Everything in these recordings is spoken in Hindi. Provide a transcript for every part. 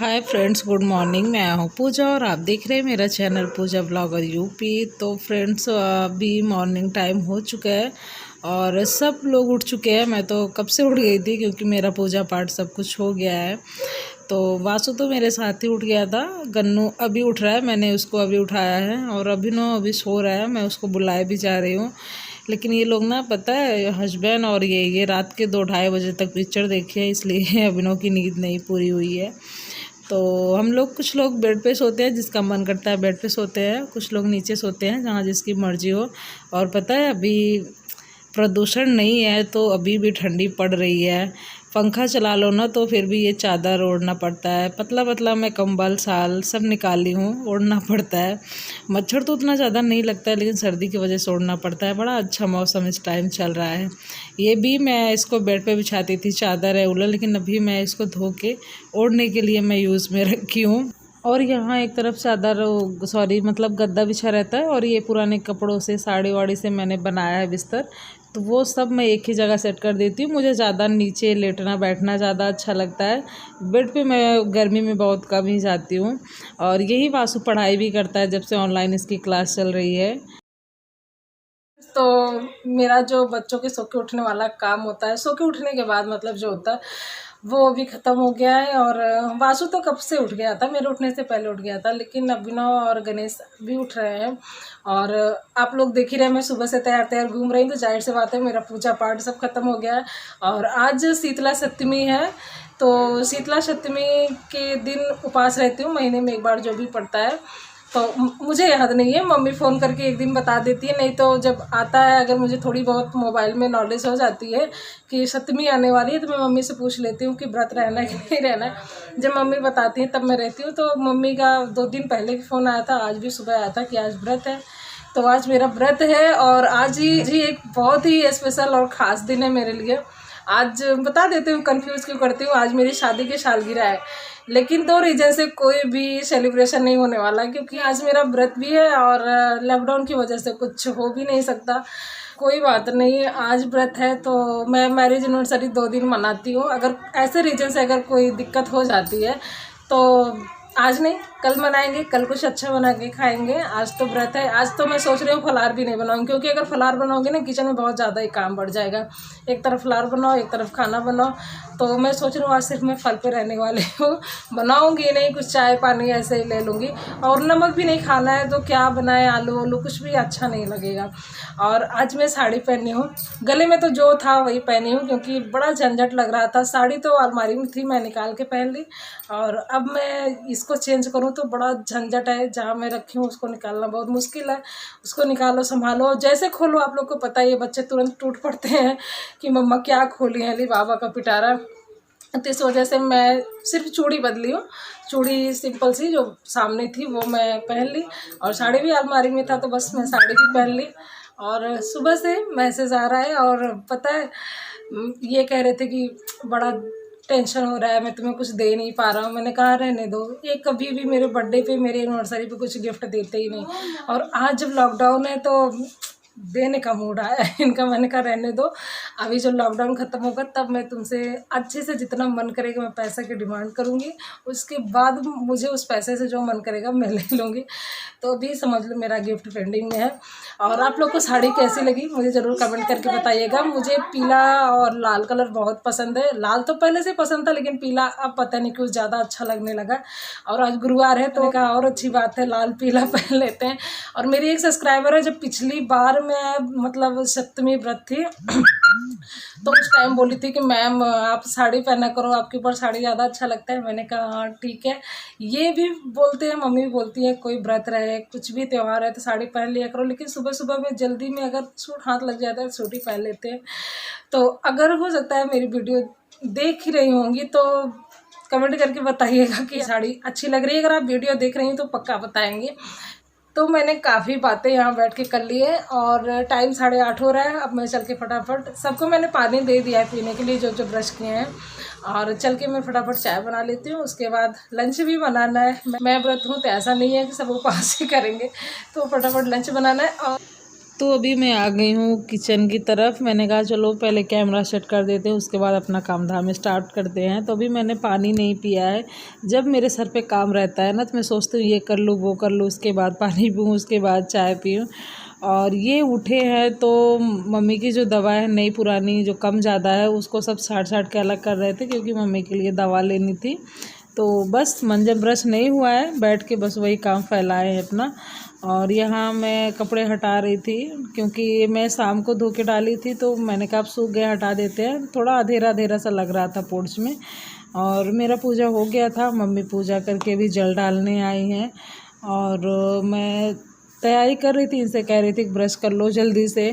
Hi friends, good morning. मैं हूँ पूजा और आप देख रहे हैं मेरा चैनल पूजा ब्लॉगर यूपी। तो फ्रेंड्स, अभी मॉर्निंग टाइम हो चुका है और सब लोग उठ चुके हैं। मैं तो कब से उठ गई थी क्योंकि मेरा पूजा पाठ सब कुछ हो गया है। तो वासु तो मेरे साथ ही उठ गया था। गन्नू अभी उठ रहा है, मैंने उसको अभी उठाया है और अभिनव अभी सो रहा है। मैं उसको बुलाए भी जा रही हूँ, लेकिन ये लोग ना, पता है, हस्बैंड और ये रात के 2-2:30 बजे तक पिक्चर देखे, इसलिए अभिनव की नींद नहीं पूरी हुई है। तो हम लोग, कुछ लोग बेड पे सोते हैं, जिसका मन करता है बेड पे सोते हैं, कुछ लोग नीचे सोते हैं, जहाँ जिसकी मर्जी हो। और पता है, अभी प्रदूषण नहीं है तो अभी भी ठंडी पड़ रही है। पंखा चला लो ना तो फिर भी ये चादर ओढ़ना पड़ता है। पतला पतला मैं कंबल साल सब निकाली हूँ, ओढ़ना पड़ता है। मच्छर तो उतना ज़्यादा नहीं लगता है, लेकिन सर्दी की वजह से ओढ़ना पड़ता है। बड़ा अच्छा मौसम इस टाइम चल रहा है। ये भी मैं इसको बेड पे बिछाती थी, चादर है उल्ला, लेकिन अभी मैं इसको धो के ओढ़ने के लिए मैं यूज़ में रखी हूँ। और यहाँ एक तरफ चादर, मतलब गद्दा बिछा रहता है, और ये पुराने कपड़ों से, साड़ी वाड़ी से मैंने बनाया है बिस्तर। तो वो सब मैं एक ही जगह सेट कर देती हूँ। मुझे ज़्यादा नीचे लेटना बैठना ज़्यादा अच्छा लगता है। बेड पे मैं गर्मी में बहुत कम ही जाती हूँ। और यही वासु पढ़ाई भी करता है जब से ऑनलाइन इसकी क्लास चल रही है। तो मेरा जो बच्चों के सो के उठने वाला काम होता है, सो के उठने के बाद मतलब जो होता है, वो अभी ख़त्म हो गया है। और वासु तो कब से उठ गया था, मेरे उठने से पहले उठ गया था, लेकिन अभिनव और गणेश भी उठ रहे हैं। और आप लोग देख ही रहे हैं, मैं सुबह से तैयार तैयार घूम रही हूँ, तो जाहिर सी बात है मेरा पूजा पाठ सब खत्म हो गया है। और आज शीतला सप्तमी है, तो शीतला सप्तमी के दिन उपवास रहती हूँ, महीने में एक बार जो भी पड़ता है। तो मुझे याद नहीं है, मम्मी फ़ोन करके एक दिन बता देती है, नहीं तो जब आता है, अगर मुझे थोड़ी बहुत मोबाइल में नॉलेज हो जाती है कि सप्तमी आने वाली है, तो मैं मम्मी से पूछ लेती हूँ कि व्रत रहना है कि नहीं रहना है। जब मम्मी बताती हैं तब मैं रहती हूँ। तो मम्मी का 2 दिन पहले भी फ़ोन आया था, आज भी सुबह आया था कि आज व्रत है। तो आज मेरा व्रत है और आज ही एक बहुत ही स्पेशल और ख़ास दिन है मेरे लिए। आज बता देती हूँ, कंफ्यूज क्यों करती हूँ। आज मेरी शादी की सालगिरह है, लेकिन 2 रीज़न से कोई भी सेलिब्रेशन नहीं होने वाला, क्योंकि आज मेरा व्रत भी है और लॉकडाउन की वजह से कुछ हो भी नहीं सकता। कोई बात नहीं, आज व्रत है तो मैं मैरिज एनिवर्सरी 2 दिन मनाती हूँ। अगर ऐसे रीज़न से अगर कोई दिक्कत हो जाती है तो आज नहीं, कल मनाएंगे, कल कुछ अच्छा बना के खाएंगे। आज तो व्रत है। आज तो मैं सोच रही हूँ फलार भी नहीं बनाऊँ, क्योंकि अगर फलार बनाओगे ना, किचन में बहुत ज़्यादा ही काम बढ़ जाएगा। एक तरफ फलार बनाओ, एक तरफ खाना बनाओ। तो मैं सोच रही हूँ आज सिर्फ मैं फल पे रहने वाली हूँ, बनाऊँगी नहीं, कुछ चाय पानी ऐसे ही ले लूँगी। और नमक भी नहीं खाना है, तो क्या बनाए, आलू वालू कुछ भी अच्छा नहीं लगेगा। और आज मैं साड़ी पहनी हूँ, गले में तो जो था वही पहनी हूँ, क्योंकि बड़ा झंझट लग रहा था। साड़ी तो अलमारी में थी, मैं निकाल के पहन ली, और अब मैं इसको चेंज करूँ तो बड़ा झंझट है। जहाँ मैं रखी हूँ उसको निकालना बहुत मुश्किल है। उसको निकालो, संभालो, जैसे खोलो, आप लोग को पता है ये बच्चे तुरंत टूट पड़ते हैं कि मम्मा क्या खोली है, ली बाबा का पिटारा। तो इस वजह से मैं सिर्फ चूड़ी बदली हूँ। चूड़ी सिंपल सी जो सामने थी वो मैं पहन ली, और साड़ी भी अलमारी में था तो बस मैं साड़ी भी पहन ली। और सुबह से मैसेज आ रहा है, और पता है, ये कह रहे थे कि बड़ा टेंशन हो रहा है, मैं तुम्हें कुछ दे नहीं पा रहा हूँ। मैंने कहा रहने दो, ये कभी भी मेरे बर्थडे पे, मेरे एनिवर्सरी पे कुछ गिफ्ट देते ही नहीं। और आज जब लॉकडाउन है तो देने का मूड आया है इनका। मैंने कहा रहने दो, अभी जो लॉकडाउन ख़त्म होगा तब मैं तुमसे अच्छे से जितना मन करेगा मैं पैसे की डिमांड करूँगी। उसके बाद मुझे उस पैसे से जो मन करेगा मैं ले लूँगी। तो अभी समझ लो मेरा गिफ्ट पेंडिंग में है। और आप लोग को साड़ी कैसी लगी मुझे ज़रूर कमेंट करके बताइएगा। मुझे पीला और लाल कलर बहुत पसंद है। लाल तो पहले से पसंद था, लेकिन पीला अब पता नहीं क्यों ज़्यादा अच्छा लगने लगा। और आज गुरुवार है तो कहा और अच्छी बात है, लाल पीला पहन लेते हैं। और मेरी एक सब्सक्राइबर है, जब पिछली बार मैं मतलब सप्तमी व्रत थी तो उस टाइम बोली थी कि मैम आप साड़ी पहना करो, आपके ऊपर साड़ी ज़्यादा अच्छा लगता है। मैंने कहा हाँ ठीक है। ये भी बोलते हैं, मम्मी भी बोलती है, कोई व्रत रहे, कुछ भी त्यौहार है तो साड़ी पहन लिया करो। लेकिन सुबह सुबह में जल्दी में अगर सूट हाथ लग जाता है तो सूट ही पहन लेते हैं। तो अगर हो सकता है मेरी वीडियो देख ही रही होंगी तो कमेंट करके बताइएगा कि साड़ी अच्छी लग रही है। अगर आप वीडियो देख रही हैं तो पक्का बताएंगे। तो मैंने काफ़ी बातें यहाँ बैठ के कर ली है, और टाइम 8:30 हो रहा है। अब मैं चल के फटाफट, सबको मैंने पानी दे दिया है पीने के लिए जो जो ब्रश किए हैं, और चल के मैं फटाफट चाय बना लेती हूँ। उसके बाद लंच भी बनाना है। मैं व्रत हूँ तो ऐसा नहीं है कि सब उपवास ही करेंगे, तो फटाफट लंच बनाना है। और तो अभी मैं आ गई हूँ किचन की तरफ। मैंने कहा चलो पहले कैमरा सेट कर देते हैं, उसके बाद अपना काम धाम स्टार्ट करते हैं। तो अभी मैंने पानी नहीं पिया है। जब मेरे सर पे काम रहता है ना तो मैं सोचती हूँ ये कर लूँ वो कर लूँ, उसके बाद पानी पीऊँ, उसके बाद चाय पीऊँ। और ये उठे हैं तो मम्मी की जो दवा है नई पुरानी जो कम ज़्यादा है उसको सब छाँट के अलग कर रहे थे, क्योंकि मम्मी के लिए दवा लेनी थी। तो बस मंजन ब्रश नहीं हुआ है, बैठ के बस वही काम फैलाए हैं अपना। और यहाँ मैं कपड़े हटा रही थी, क्योंकि मैं शाम को धो के डाली थी तो मैंने कहा अब सूख गए हटा देते हैं। थोड़ा अंधेरा अंधेरा सा लग रहा था पोर्च में। और मेरा पूजा हो गया था, मम्मी पूजा करके भी जल डालने आई हैं। और मैं तैयारी कर रही थी, इनसे कह रही थी ब्रश कर लो जल्दी से,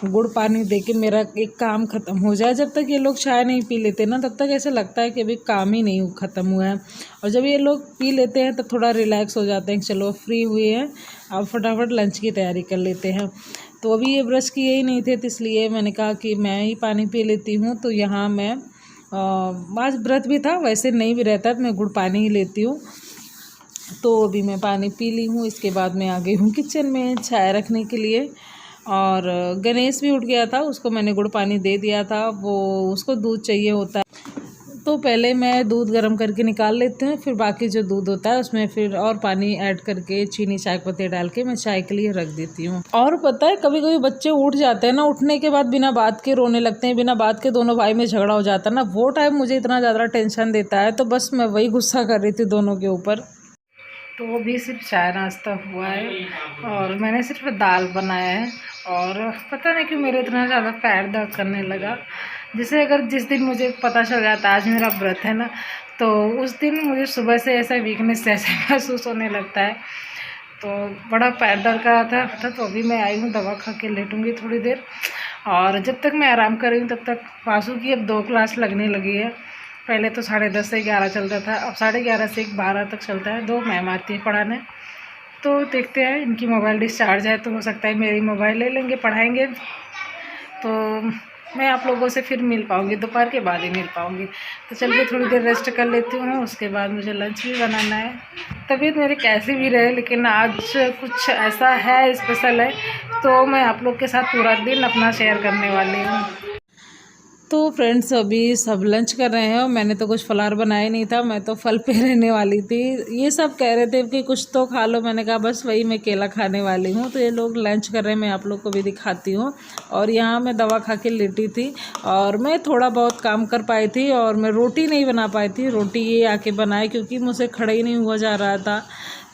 गुड़ पानी दे के मेरा एक काम ख़त्म हो जाए। जब तक ये लोग चाय नहीं पी लेते ना तब तक ऐसा लगता है कि अभी काम ही नहीं ख़त्म हुआ है। और जब ये लोग पी लेते हैं तो थोड़ा रिलैक्स हो जाते हैं, चलो फ्री हुए हैं अब फटाफट लंच की तैयारी कर लेते हैं। तो अभी ये ब्रश किए ही नहीं थे तो इसलिए मैंने कहा कि मैं ही पानी पी लेती हूँ। तो यहाँ मैं आज व्रत भी था, वैसे नहीं भी रहता तो मैं गुड़ पानी ही लेती हूँ। तो अभी मैं पानी पी ली हूँ, इसके बाद मैं आ गई हूँ किचन में चाय रखने के लिए। और गणेश भी उठ गया था, उसको मैंने गुड़ पानी दे दिया था, वो उसको दूध चाहिए होता है। तो पहले मैं दूध गर्म करके निकाल लेती हूँ, फिर बाकी जो दूध होता है उसमें फिर और पानी ऐड करके चीनी चाय पत्ती डाल के मैं चाय के लिए रख देती हूँ। और पता है कभी कभी बच्चे उठ जाते हैं ना, उठने के बाद बिना बात के रोने लगते हैं, बिना बात के दोनों भाई में झगड़ा हो जाता है ना, वो टाइम मुझे इतना ज़्यादा टेंशन देता है। तो बस मैं वही गुस्सा कर रही थी दोनों के ऊपर। तो अभी सिर्फ चाय नाश्ता हुआ है और मैंने सिर्फ दाल बनाया है। और पता नहीं क्यों मेरे इतना ज़्यादा पैर दर्द करने लगा। जैसे अगर जिस दिन मुझे पता चल जाता आज मेरा व्रत है ना, तो उस दिन मुझे सुबह से ऐसा वीकनेस जैसे महसूस होने लगता है। तो बड़ा पैर दर्द कर रहा था। तो अभी मैं आई हूँ, दवा खा के लेटूँगी थोड़ी देर। और जब तक मैं आराम कर रही हूँ तब तक वासु की अब 2 क्लास लगने लगी है। पहले तो 10:30 से 11 चलता था, अब 11:30 से 12 तक चलता है। 2 मैम आती है पढ़ाने। तो देखते हैं, इनकी मोबाइल डिस्चार्ज है तो हो सकता है मेरी मोबाइल ले लेंगे, पढ़ाएंगे। तो मैं आप लोगों से फिर मिल पाऊँगी, दोपहर के बाद ही मिल पाऊँगी। तो चलिए थोड़ी देर रेस्ट कर लेती हूँ, उसके बाद मुझे लंच भी बनाना है। तबीयत मेरी कैसी भी रहे लेकिन आज कुछ ऐसा है स्पेशल है, तो मैं आप लोग के साथ पूरा दिन अपना शेयर करने वाली हूँ। तो फ्रेंड्स अभी सब लंच कर रहे हैं और मैंने तो कुछ फलार बनाया नहीं था, मैं तो फल पे रहने वाली थी। ये सब कह रहे थे कि कुछ तो खा लो, मैंने कहा बस वही मैं केला खाने वाली हूँ। तो ये लोग लंच कर रहे हैं, मैं आप लोग को भी दिखाती हूँ। और यहाँ मैं दवा खा के लेटी थी और मैं थोड़ा बहुत काम कर पाई थी और मैं रोटी नहीं बना पाई थी। रोटी ये आके बनाए क्योंकि मुझे खड़ा ही नहीं हुआ जा रहा था,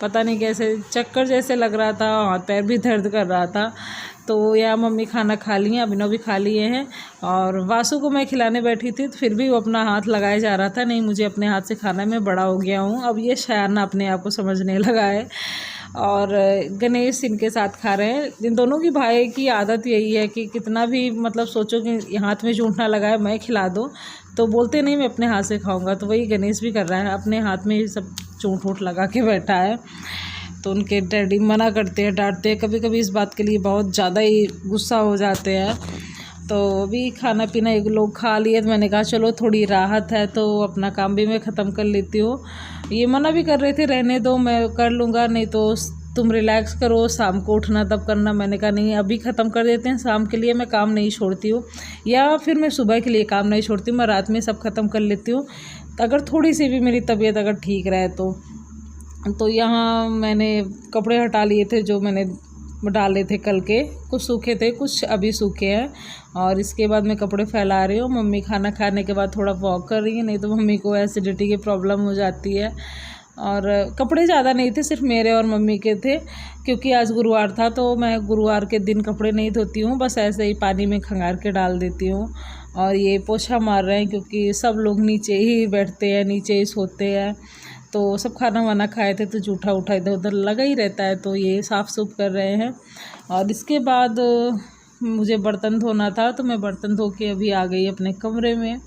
पता नहीं कैसे चक्कर जैसे लग रहा था, हाथ पैर भी दर्द कर रहा था। तो या मम्मी खाना खा ली हैं, अभिनव भी खा लिए हैं। और वासु को मैं खिलाने बैठी थी तो फिर भी वो अपना हाथ लगाए जा रहा था, नहीं मुझे अपने हाथ से खाना, मैं बड़ा हो गया हूँ। अब ये शायद अपने आप को समझने लगा है। और गणेश इनके साथ खा रहे हैं। इन दोनों की भाई की आदत यही है कि कितना भी मतलब सोचो कि हाथ में चूंठ ना लगाए, मैं खिला दो तो बोलते नहीं मैं अपने हाथ से खाऊंगा। तो वही गणेश भी कर रहा है, अपने हाथ में सब चूंठ वूठ लगा के बैठा है। तो उनके डैडी मना करते हैं, डांटते हैं, कभी कभी इस बात के लिए बहुत ज़्यादा ही गुस्सा हो जाते हैं। तो अभी खाना पीना एक लोग खा लिए तो मैंने कहा चलो थोड़ी राहत है तो अपना काम भी मैं ख़त्म कर लेती हूँ। ये मना भी कर रहे थे रहने दो मैं कर लूँगा, नहीं तो तुम रिलैक्स करो, शाम को उठना तब करना। मैंने कहा नहीं अभी ख़त्म कर देते हैं, शाम के लिए मैं काम नहीं छोड़ती हूँ, या फिर मैं सुबह के लिए काम नहीं छोड़ती हूँ, मैं रात में सब ख़त्म कर लेती हूँ अगर थोड़ी सी भी मेरी तबीयत अगर ठीक रहे तो यहाँ मैंने कपड़े हटा लिए थे जो मैंने डाले थे कल के, कुछ सूखे थे कुछ अभी सूखे हैं। और इसके बाद मैं कपड़े फैला रही हूँ। मम्मी खाना खाने के बाद थोड़ा वॉक कर रही है, नहीं तो मम्मी को एसिडिटी की प्रॉब्लम हो जाती है। और कपड़े ज़्यादा नहीं थे, सिर्फ मेरे और मम्मी के थे, क्योंकि आज गुरुवार था तो मैं गुरुवार के दिन कपड़े नहीं धोती हूँ, बस ऐसे ही पानी में खंगार के डाल देती हूँ। और ये पोछा मार रहे हैं क्योंकि सब लोग नीचे ही बैठते हैं, नीचे ही सोते हैं। तो सब खाना वाना खाए थे तो जूठा उठा इधर उधर लगा ही रहता है, तो ये साफ़ सूफ कर रहे हैं। और इसके बाद मुझे बर्तन धोना था तो मैं बर्तन धो के अभी आ गई अपने कमरे में।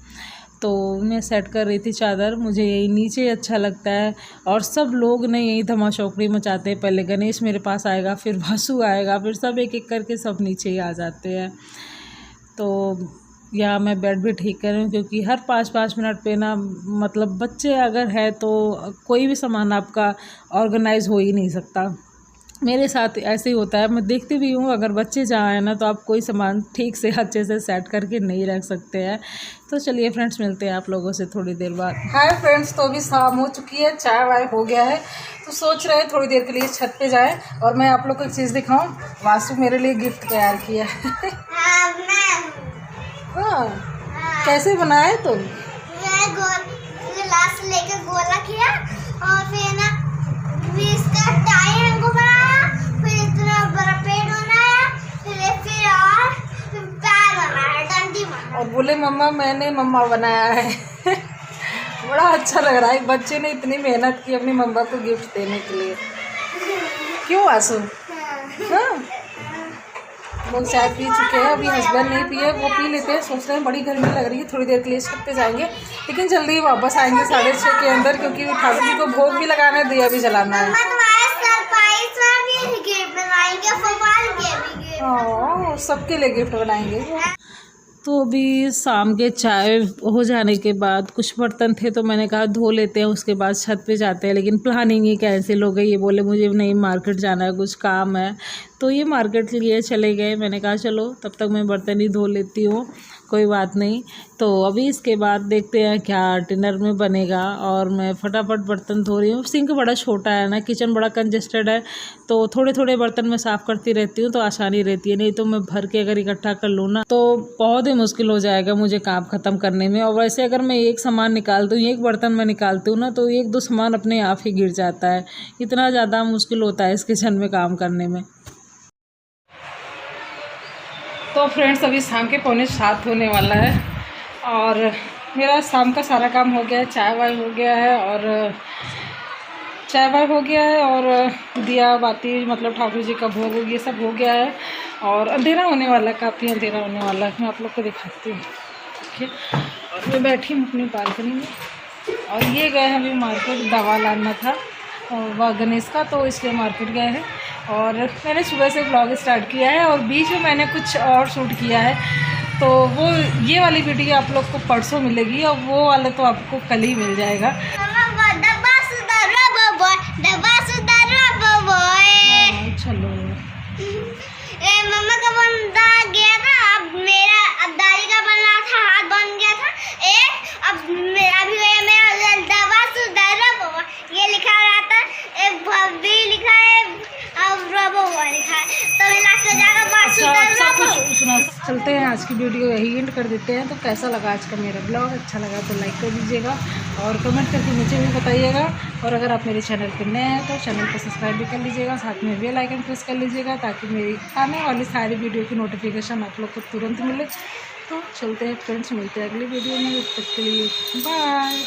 तो मैं सेट कर रही थी चादर, मुझे यही नीचे अच्छा लगता है। और सब लोग ने यही धमाचौकड़ी मचाते हैं, पहले गणेश मेरे पास आएगा, फिर वासु आएगा, फिर सब एक एक करके सब नीचे ही आ जाते हैं। तो या मैं बेड भी ठीक कर रही हूँ क्योंकि हर 5-5 मिनट पे ना मतलब बच्चे अगर है तो कोई भी सामान आपका ऑर्गेनाइज हो ही नहीं सकता। मेरे साथ ऐसे ही होता है, मैं देखती भी हूँ अगर बच्चे जाएँ ना तो आप कोई सामान ठीक से अच्छे से सेट करके नहीं रख सकते हैं। तो चलिए फ्रेंड्स, मिलते हैं आप लोगों से थोड़ी देर बाद। हाय फ्रेंड्स, तो अभी शाम हो चुकी है, चाय वाय हो गया है, तो सोच रहे हैं थोड़ी देर के लिए छत पे जाएं और मैं आप लोग को एक चीज़ दिखाऊं। वासु मेरे लिए गिफ्ट तैयार किया है। हाँ, कैसे बनाया तुम? मैं गिलास लेकर गोला किया और फिर ना इसका टाई हमको बनाया, फिर इतना बड़ा पेड़ बनाया, फिर और पैर बनाया, डंडी बनाया और बोले मम्मा मैंने मम्मा बनाया है। बड़ा अच्छा लग रहा है, बच्चे ने इतनी मेहनत की अपनी मम्मा को गिफ्ट देने के लिए। क्यों आंसू? हाँ, लोग चाय पी चुके हैं, अभी हस्बैंड नहीं पिए, वो पी लेते हैं। सोच रहे हैं बड़ी गर्मी लग रही है, थोड़ी देर के लिए छत पे जाएंगे, लेकिन जल्दी ही वापस आएंगे 6:30 के अंदर, क्योंकि ठाकुर जी को भोग भी लगाना है, दिया भी जलाना है। सबके लिए गिफ्ट बनाएंगे। तो अभी शाम के चाय हो जाने के बाद कुछ बर्तन थे तो मैंने कहा धो लेते हैं, उसके बाद छत पे जाते हैं, लेकिन प्लानिंग ही कैंसिल हो गई। ये बोले मुझे नहीं मार्केट जाना है, कुछ काम है, तो ये मार्केट लिए चले गए। मैंने कहा चलो तब तक मैं बर्तन ही धो लेती हूँ, कोई बात नहीं। तो अभी इसके बाद देखते हैं क्या डिनर में बनेगा, और मैं फटाफट बर्तन धो रही हूँ। सिंक बड़ा छोटा है ना, किचन बड़ा कंजेस्टेड है, तो थोड़े थोड़े बर्तन मैं साफ़ करती रहती हूँ तो आसानी रहती है, नहीं तो मैं भर के अगर इकट्ठा कर लूँ ना तो बहुत ही मुश्किल हो जाएगा मुझे काम ख़त्म करने में। और वैसे अगर मैं एक सामान निकालती हूँ, एक बर्तन मैं निकालती हूँ ना, तो एक दो सामान अपने आप ही गिर जाता है। इतना ज़्यादा मुश्किल होता है इस किचन में काम करने में। तो फ्रेंड्स, अभी शाम के 6:45 होने वाला है और मेरा शाम का सारा काम हो गया है। चाय वाय हो गया है और दिया बाती मतलब ठाकुर जी का भोग ये सब हो गया है, और अंधेरा होने वाला है, काफ़ी अंधेरा होने वाला है। मैं आप लोग को दिखाती हूँ। ठीक है, और मैं बैठी हूँ अपनी बालकनी में, और ये गए हैं अभी मार्केट, दवा लाना था वह गणेश का, तो इसलिए मार्केट गए हैं। और मैंने सुबह से ब्लॉग स्टार्ट किया है और बीच में मैंने कुछ और शूट किया है, तो वो ये वाली वीडियो आप लोग को परसों मिलेगी और वो वाला तो आपको कल ही मिल जाएगा। चलो मम्मा का बंदा गया था, अब दादी का बनना था, हाथ बन गया था एक, अब अभी मेरा दवा सुधार ये लिखा रहा था, एक भव्य लिखा है और रबो लिखा है, तो मिला के जाकर सुना। चलते हैं, आज की वीडियो यही एंड कर देते हैं। तो कैसा लगा आज का मेरा ब्लॉग? अच्छा लगा तो लाइक कर दीजिएगा और कमेंट करके नीचे भी बताइएगा, और अगर आप मेरे चैनल पर नए हैं तो चैनल को सब्सक्राइब भी कर लीजिएगा, साथ में बेल आइकन प्रेस कर लीजिएगा, ताकि मेरी आने वाली सारी वीडियो की नोटिफिकेशन आप लोग को तुरंत मिले। तो चलते हैं फ्रेंड्स, मिलते हैं अगली वीडियो में, तब तक के लिए बाय।